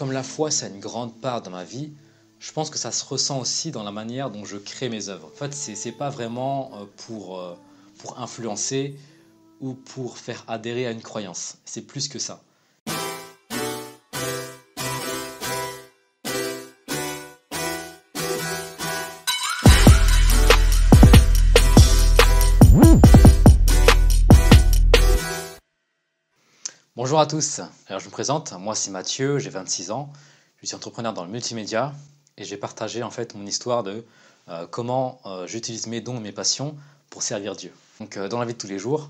Comme la foi, ça a une grande part dans ma vie, je pense que ça se ressent aussi dans la manière dont je crée mes œuvres. En fait, c'est pas vraiment pour influencer ou pour faire adhérer à une croyance. C'est plus que ça. Bonjour à tous, alors je me présente, moi c'est Mathieu, j'ai 26 ans, je suis entrepreneur dans le multimédia et j'ai partagé en fait mon histoire de comment j'utilise mes dons et mes passions pour servir Dieu. Donc dans la vie de tous les jours,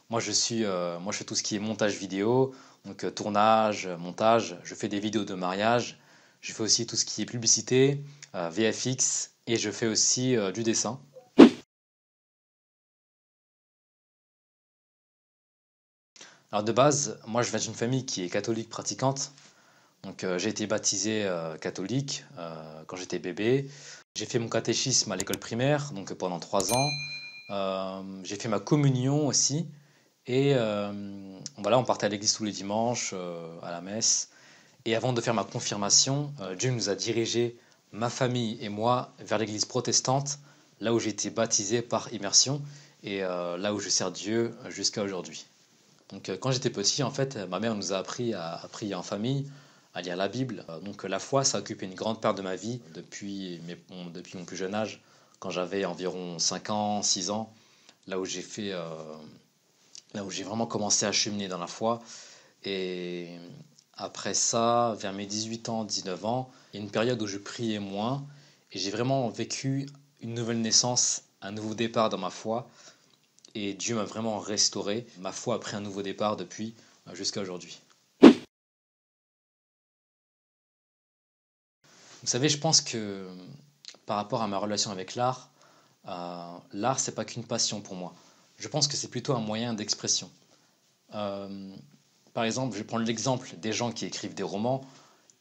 moi je fais tout ce qui est montage vidéo, donc tournage, montage, je fais des vidéos de mariage, je fais aussi tout ce qui est publicité, VFX et je fais aussi du dessin. Alors de base, moi je viens d'une famille qui est catholique pratiquante. Donc j'ai été baptisé catholique quand j'étais bébé. J'ai fait mon catéchisme à l'école primaire, donc pendant 3 ans. J'ai fait ma communion aussi. Et voilà, on partait à l'église tous les dimanches, à la messe. Et avant de faire ma confirmation, Dieu nous a dirigés, ma famille et moi, vers l'église protestante, là où j'ai été baptisé par immersion et là où je sers Dieu jusqu'à aujourd'hui. Donc quand j'étais petit, en fait, ma mère nous a appris à prier en famille, à lire la Bible. Donc la foi, ça a occupé une grande part de ma vie depuis mon plus jeune âge, quand j'avais environ 5 ans, 6 ans, là où j'ai vraiment commencé à cheminer dans la foi. Et après ça, vers mes 18 ans, 19 ans, il y a une période où je priais moins et j'ai vraiment vécu une nouvelle naissance, un nouveau départ dans ma foi. Et Dieu m'a vraiment restauré. Ma foi a pris un nouveau départ depuis jusqu'à aujourd'hui. Vous savez, je pense que par rapport à ma relation avec l'art, l'art, c'est pas qu'une passion pour moi. Je pense que c'est plutôt un moyen d'expression. Par exemple, je vais prendre l'exemple des gens qui écrivent des romans.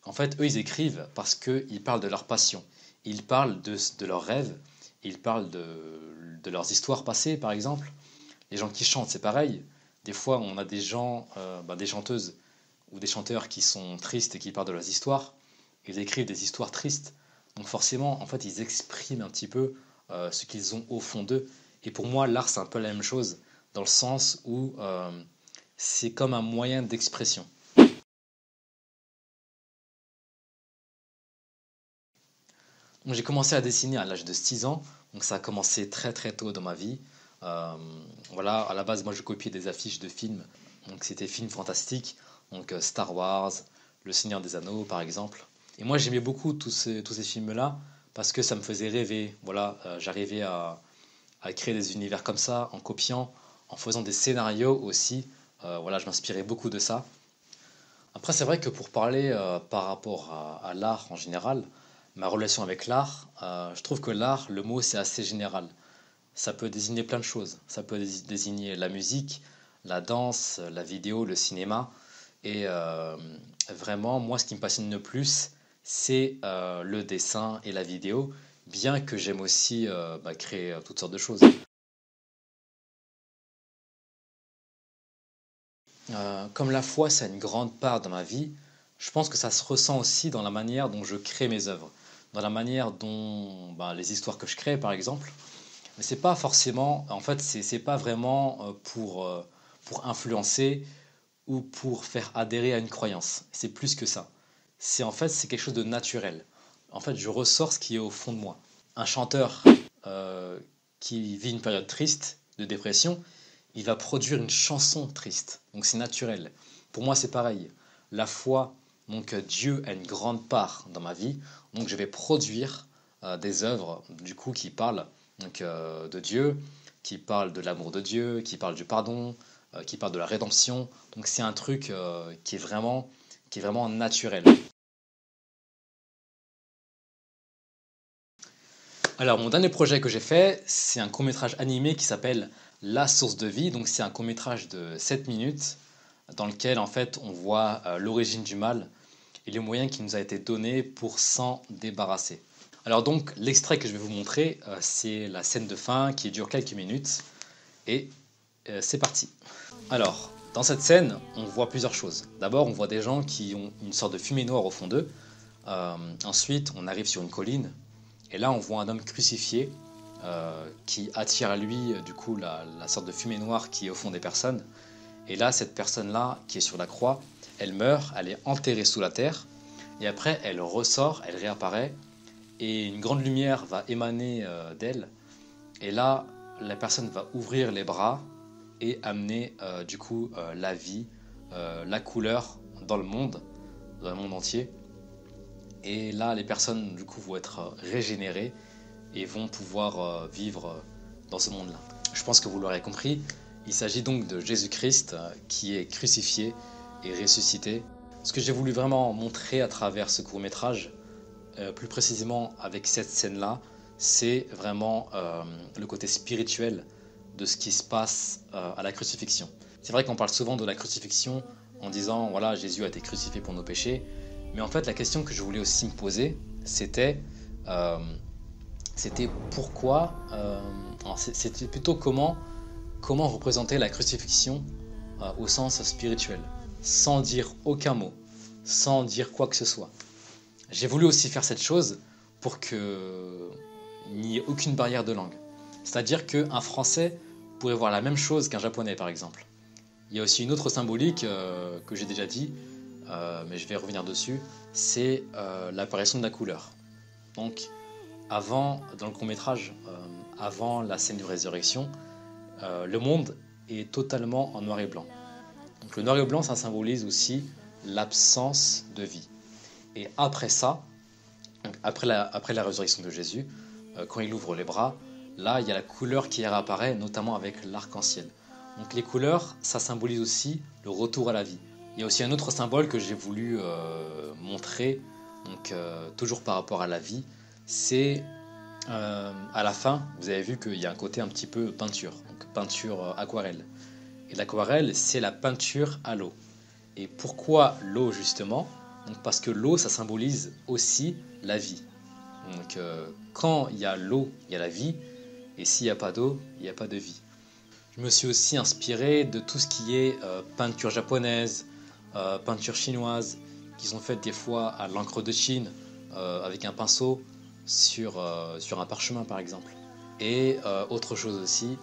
En fait, eux, ils écrivent parce qu'ils parlent de leur passion. Ils parlent de leurs rêves. Ils parlent de leurs histoires passées, par exemple. Les gens qui chantent, c'est pareil. Des fois, on a des gens, des chanteuses ou des chanteurs qui sont tristes et qui parlent de leurs histoires. Ils écrivent des histoires tristes. Donc forcément, en fait, ils expriment un petit peu ce qu'ils ont au fond d'eux. Et pour moi, l'art, c'est un peu la même chose, dans le sens où c'est comme un moyen d'expression. Donc j'ai commencé à dessiner à l'âge de 6 ans. Donc ça a commencé très très tôt dans ma vie. Voilà, à la base, moi je copiais des affiches de films. Donc c'était films fantastiques, donc Star Wars, Le Seigneur des Anneaux par exemple. Et moi j'aimais beaucoup tous ces films-là parce que ça me faisait rêver. Voilà, j'arrivais à créer des univers comme ça en copiant, en faisant des scénarios aussi. Voilà, je m'inspirais beaucoup de ça. Après, c'est vrai que pour parler par rapport à l'art en général, ma relation avec l'art, je trouve que l'art, le mot c'est assez général. Ça peut désigner plein de choses. Ça peut désigner la musique, la danse, la vidéo, le cinéma. Et vraiment, moi, ce qui me passionne le plus, c'est le dessin et la vidéo, bien que j'aime aussi créer toutes sortes de choses. Comme la foi, ça a une grande part dans ma vie, je pense que ça se ressent aussi dans la manière dont je crée mes œuvres, dans la manière dont les histoires que je crée, par exemple. Mais c'est pas forcément, en fait, c'est pas vraiment pour influencer ou pour faire adhérer à une croyance. C'est plus que ça. C'est quelque chose de naturel. En fait, je ressors ce qui est au fond de moi. Un chanteur euh, qui vit une période triste, de dépression, il va produire une chanson triste. Donc c'est naturel. Pour moi, c'est pareil. La foi, donc Dieu a une grande part dans ma vie. Donc je vais produire des œuvres du coup qui parlent de Dieu, qui parlent de l'amour de Dieu, qui parlent du pardon, qui parlent de la rédemption. Donc c'est un truc qui est vraiment naturel. Alors mon dernier projet que j'ai fait, c'est un court-métrage animé qui s'appelle La source de vie. Donc c'est un court-métrage de 7 minutes dans lequel en fait on voit l'origine du mal et les moyens qui nous a été donnés pour s'en débarrasser. Alors donc l'extrait que je vais vous montrer, c'est la scène de fin qui dure quelques minutes et c'est parti. Alors Dans cette scène, on voit plusieurs choses. D'abord, on voit des gens qui ont une sorte de fumée noire au fond d'eux. Ensuite, on arrive sur une colline, et là, on voit un homme crucifié qui attire à lui, du coup, la sorte de fumée noire qui est au fond des personnes. Et là, cette personne-là, qui est sur la croix, elle meurt, elle est enterrée sous la terre, et après, elle ressort, elle réapparaît, et une grande lumière va émaner d'elle. Et là, la personne va ouvrir les bras et amener la vie, la couleur dans le monde entier. Et là, les personnes du coup vont être régénérées et vont pouvoir vivre dans ce monde-là. Je pense que vous l'aurez compris, il s'agit donc de Jésus-Christ qui est crucifié et ressuscité. Ce que j'ai voulu vraiment montrer à travers ce court-métrage, plus précisément avec cette scène-là, c'est vraiment le côté spirituel de ce qui se passe à la crucifixion. C'est vrai qu'on parle souvent de la crucifixion en disant voilà, Jésus a été crucifié pour nos péchés, mais en fait la question que je voulais aussi me poser, c'était pourquoi, c'était plutôt comment représenter la crucifixion au sens spirituel, sans dire aucun mot, sans dire quoi que ce soit. J'ai voulu aussi faire cette chose pour qu'il n'y ait aucune barrière de langue. C'est-à-dire qu'un Français pourrait voir la même chose qu'un Japonais, par exemple. Il y a aussi une autre symbolique que j'ai déjà dit, mais je vais revenir dessus, c'est l'apparition de la couleur. Donc, dans le court-métrage, avant la scène de résurrection, le monde est totalement en noir et blanc. Donc, le noir et blanc, ça symbolise aussi l'absence de vie. Et après ça, après la résurrection de Jésus, quand il ouvre les bras, là, il y a la couleur qui réapparaît, notamment avec l'arc-en-ciel. Donc les couleurs, ça symbolise aussi le retour à la vie. Il y a aussi un autre symbole que j'ai voulu montrer, donc toujours par rapport à la vie, c'est à la fin, vous avez vu qu'il y a un côté un petit peu peinture, donc peinture aquarelle. Et l'aquarelle, c'est la peinture à l'eau. Et pourquoi l'eau justement ? Donc parce que l'eau, ça symbolise aussi la vie. Donc quand il y a l'eau, il y a la vie, et s'il n'y a pas d'eau, il n'y a pas de vie. Je me suis aussi inspiré de tout ce qui est peinture japonaise, peinture chinoise, qui sont faites des fois à l'encre de Chine, avec un pinceau, sur un parchemin par exemple. Et autre chose aussi,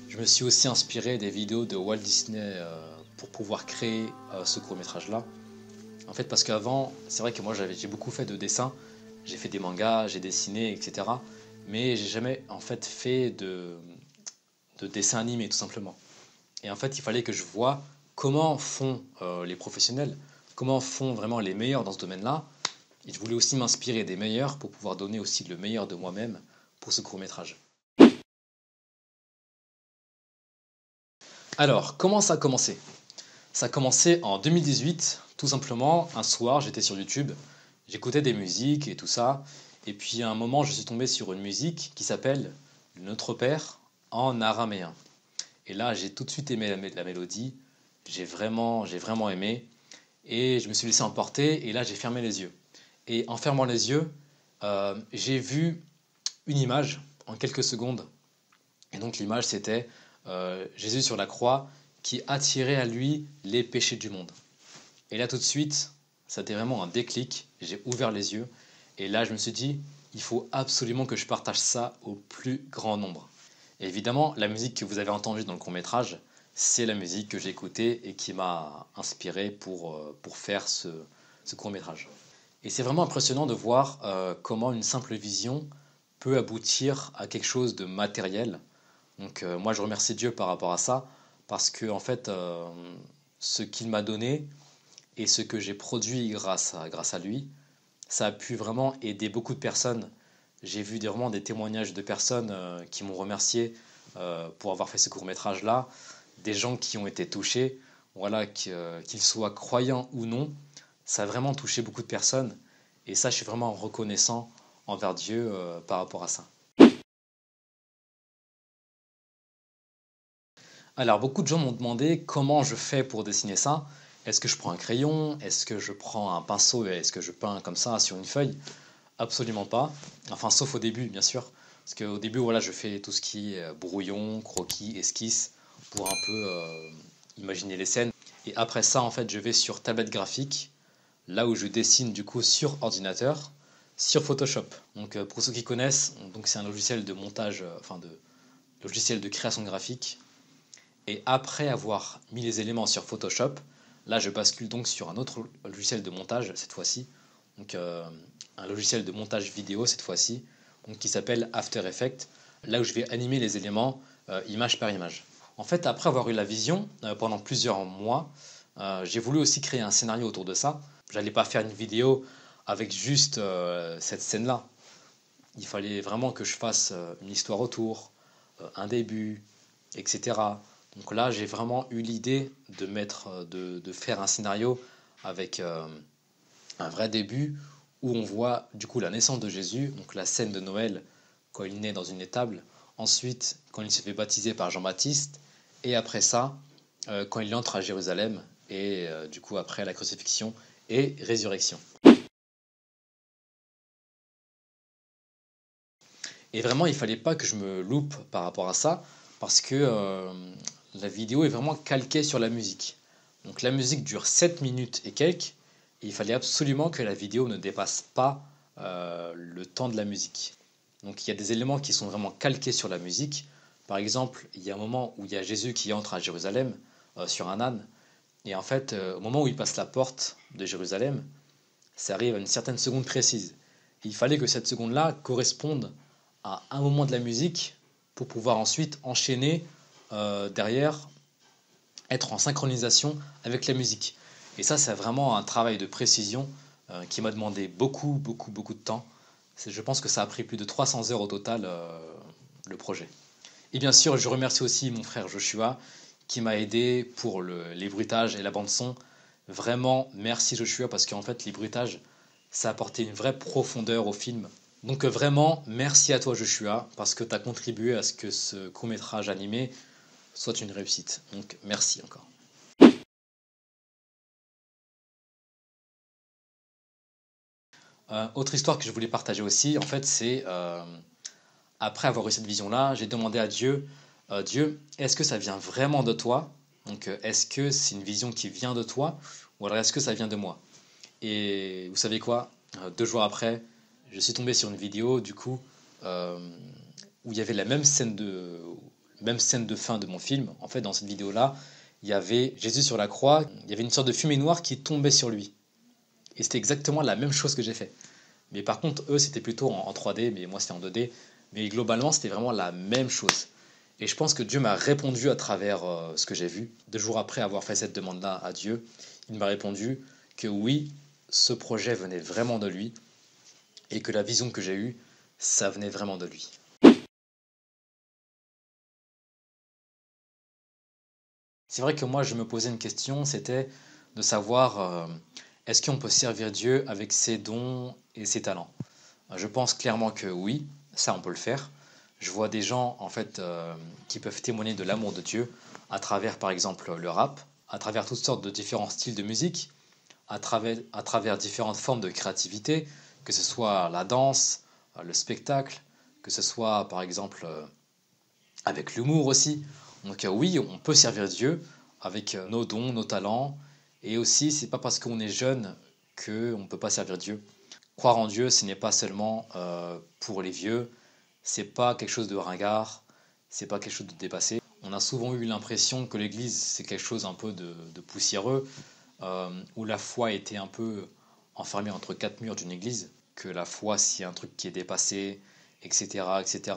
je me suis aussi inspiré des vidéos de Walt Disney pour pouvoir créer ce court-métrage-là. En fait, parce qu'avant, c'est vrai que moi j'ai beaucoup fait de dessins, j'ai fait des mangas, j'ai dessiné, etc. Mais j'ai jamais en fait fait de dessin animé tout simplement. Et en fait, il fallait que je voie comment font les professionnels, comment font vraiment les meilleurs dans ce domaine-là. Et je voulais aussi m'inspirer des meilleurs pour pouvoir donner aussi le meilleur de moi-même pour ce court-métrage. Alors, comment ça a commencé ? Ça a commencé en 2018, tout simplement. Un soir, j'étais sur YouTube, j'écoutais des musiques et tout ça. Et puis à un moment, je suis tombé sur une musique qui s'appelle Notre Père en araméen. Et là, j'ai tout de suite aimé la mélodie. J'ai vraiment aimé. Et je me suis laissé emporter. Et là, j'ai fermé les yeux. Et en fermant les yeux, j'ai vu une image en quelques secondes. Et donc l'image, c'était Jésus sur la croix qui attirait à lui les péchés du monde. Et là, tout de suite, ça a été vraiment un déclic. J'ai ouvert les yeux. Et là, je me suis dit, il faut absolument que je partage ça au plus grand nombre. Et évidemment, la musique que vous avez entendue dans le court-métrage, c'est la musique que j'ai écoutée et qui m'a inspiré pour faire ce court-métrage. Et c'est vraiment impressionnant de voir comment une simple vision peut aboutir à quelque chose de matériel. Donc moi, je remercie Dieu par rapport à ça, parce que en fait, ce qu'il m'a donné et ce que j'ai produit grâce à lui, ça a pu vraiment aider beaucoup de personnes. J'ai vu vraiment des témoignages de personnes qui m'ont remercié pour avoir fait ce court-métrage-là, des gens qui ont été touchés, voilà, qu'ils soient croyants ou non, ça a vraiment touché beaucoup de personnes. Et ça, je suis vraiment reconnaissant envers Dieu par rapport à ça. Alors, beaucoup de gens m'ont demandé comment je fais pour dessiner ça. Est-ce que je prends un crayon? Est-ce que je prends un pinceau et est-ce que je peins comme ça sur une feuille? Absolument pas. Enfin, sauf au début, bien sûr. Parce qu'au début, voilà, je fais tout ce qui est brouillon, croquis, esquisse, pour un peu imaginer les scènes. Et après ça, en fait, je vais sur tablette graphique, là où je dessine du coup sur ordinateur, sur Photoshop. Donc pour ceux qui connaissent, donc c'est un logiciel de montage, enfin de logiciel de création graphique. Et après avoir mis les éléments sur Photoshop, là je bascule donc sur un autre logiciel de montage cette fois-ci, donc un logiciel de montage vidéo cette fois-ci, donc qui s'appelle After Effects, là où je vais animer les éléments image par image. En fait, après avoir eu la vision pendant plusieurs mois, j'ai voulu aussi créer un scénario autour de ça. J'allais pas faire une vidéo avec juste cette scène-là. Il fallait vraiment que je fasse une histoire autour, un début, etc. Donc là, j'ai vraiment eu l'idée de faire un scénario avec un vrai début où on voit du coup la naissance de Jésus, donc la scène de Noël quand il naît dans une étable, ensuite quand il se fait baptiser par Jean-Baptiste, et après ça, quand il entre à Jérusalem, et du coup après la crucifixion et résurrection. Et vraiment, il fallait pas que je me loupe par rapport à ça, parce que la vidéo est vraiment calquée sur la musique. Donc la musique dure 7 minutes et quelques, et il fallait absolument que la vidéo ne dépasse pas le temps de la musique. Donc il y a des éléments qui sont vraiment calqués sur la musique. Par exemple, il y a un moment où il y a Jésus qui entre à Jérusalem sur un âne, et en fait, au moment où il passe la porte de Jérusalem, ça arrive à une certaine seconde précise. Et il fallait que cette seconde-là corresponde à un moment de la musique pour pouvoir ensuite enchaîner derrière, être en synchronisation avec la musique. Et ça, c'est vraiment un travail de précision qui m'a demandé beaucoup, beaucoup, beaucoup de temps. Je pense que ça a pris plus de 300 heures au total, le projet. Et bien sûr, je remercie aussi mon frère Joshua qui m'a aidé pour les bruitages et la bande son. Vraiment, merci Joshua parce qu'en fait, les bruitages, ça a apporté une vraie profondeur au film. Donc vraiment, merci à toi Joshua parce que tu as contribué à ce que ce court-métrage animé soit une réussite. Donc merci encore. Autre histoire que je voulais partager aussi, en fait, c'est après avoir eu cette vision-là, j'ai demandé à Dieu, Dieu, est-ce que ça vient vraiment de toi? Donc est-ce que c'est une vision qui vient de toi ou alors est-ce que ça vient de moi? Et vous savez quoi? 2 jours après, je suis tombé sur une vidéo du coup euh, où il y avait la même scène de fin de mon film. En fait, dans cette vidéo-là, il y avait Jésus sur la croix, il y avait une sorte de fumée noire qui tombait sur lui. Et c'était exactement la même chose que j'ai fait. Mais par contre, eux, c'était plutôt en 3D, mais moi, c'était en 2D. Mais globalement, c'était vraiment la même chose. Et je pense que Dieu m'a répondu à travers ce que j'ai vu. 2 jours après avoir fait cette demande-là à Dieu, il m'a répondu que oui, ce projet venait vraiment de lui et que la vision que j'ai eue, ça venait vraiment de lui. C'est vrai que moi, je me posais une question, c'était de savoir est-ce qu'on peut servir Dieu avec ses dons et ses talents? Je pense clairement que oui, ça on peut le faire. Je vois des gens en fait qui peuvent témoigner de l'amour de Dieu à travers par exemple le rap, à travers toutes sortes de différents styles de musique, à travers différentes formes de créativité, que ce soit la danse, le spectacle, que ce soit par exemple avec l'humour aussi. Donc oui, on peut servir Dieu avec nos dons, nos talents, et aussi c'est pas parce qu'on est jeune qu'on ne peut pas servir Dieu. Croire en Dieu, ce n'est pas seulement pour les vieux, c'est pas quelque chose de ringard, c'est pas quelque chose de dépassé. On a souvent eu l'impression que l'Église c'est quelque chose un peu de poussiéreux, où la foi était un peu enfermée entre 4 murs d'une église, que la foi c'est un truc qui est dépassé, etc., etc.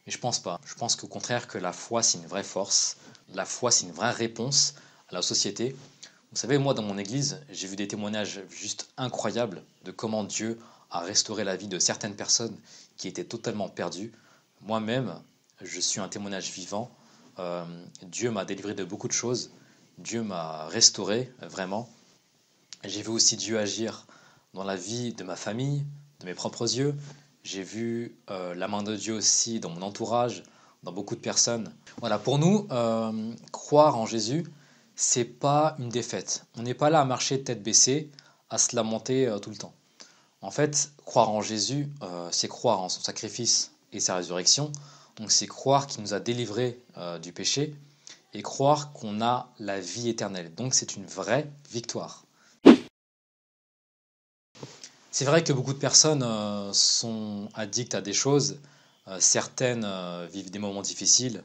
Mais je pense pas. Je pense qu'au contraire que la foi c'est une vraie force, la foi c'est une vraie réponse à la société. Vous savez, moi dans mon église, j'ai vu des témoignages juste incroyables de comment Dieu a restauré la vie de certaines personnes qui étaient totalement perdues. Moi-même, je suis un témoignage vivant. Dieu m'a délivré de beaucoup de choses. Dieu m'a restauré, vraiment. J'ai vu aussi Dieu agir dans la vie de ma famille, de mes propres yeux. J'ai vu la main de Dieu aussi dans mon entourage, dans beaucoup de personnes. Voilà, pour nous, croire en Jésus, c'est pas une défaite. On n'est pas là à marcher tête baissée, à se lamenter tout le temps. En fait, croire en Jésus, c'est croire en son sacrifice et sa résurrection. Donc c'est croire qu'il nous a délivrés du péché et croire qu'on a la vie éternelle. Donc c'est une vraie victoire. C'est vrai que beaucoup de personnes sont addictes à des choses. Certaines vivent des moments difficiles,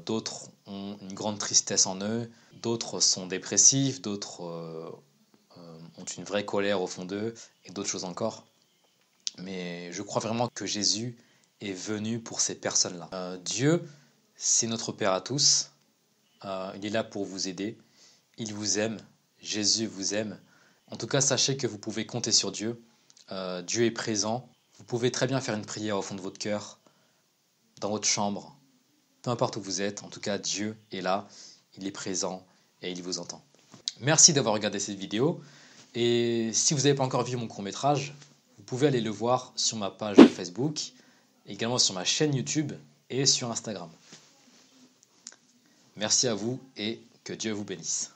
d'autres ont une grande tristesse en eux, d'autres sont dépressifs, d'autres ont une vraie colère au fond d'eux, et d'autres choses encore. Mais je crois vraiment que Jésus est venu pour ces personnes-là. Dieu, c'est notre Père à tous. Il est là pour vous aider. Il vous aime. Jésus vous aime. En tout cas, sachez que vous pouvez compter sur Dieu. Dieu est présent. Vous pouvez très bien faire une prière au fond de votre cœur, dans votre chambre, peu importe où vous êtes. En tout cas, Dieu est là. Il est présent et il vous entend. Merci d'avoir regardé cette vidéo. Et si vous n'avez pas encore vu mon court-métrage, vous pouvez aller le voir sur ma page Facebook, également sur ma chaîne YouTube et sur Instagram. Merci à vous et que Dieu vous bénisse.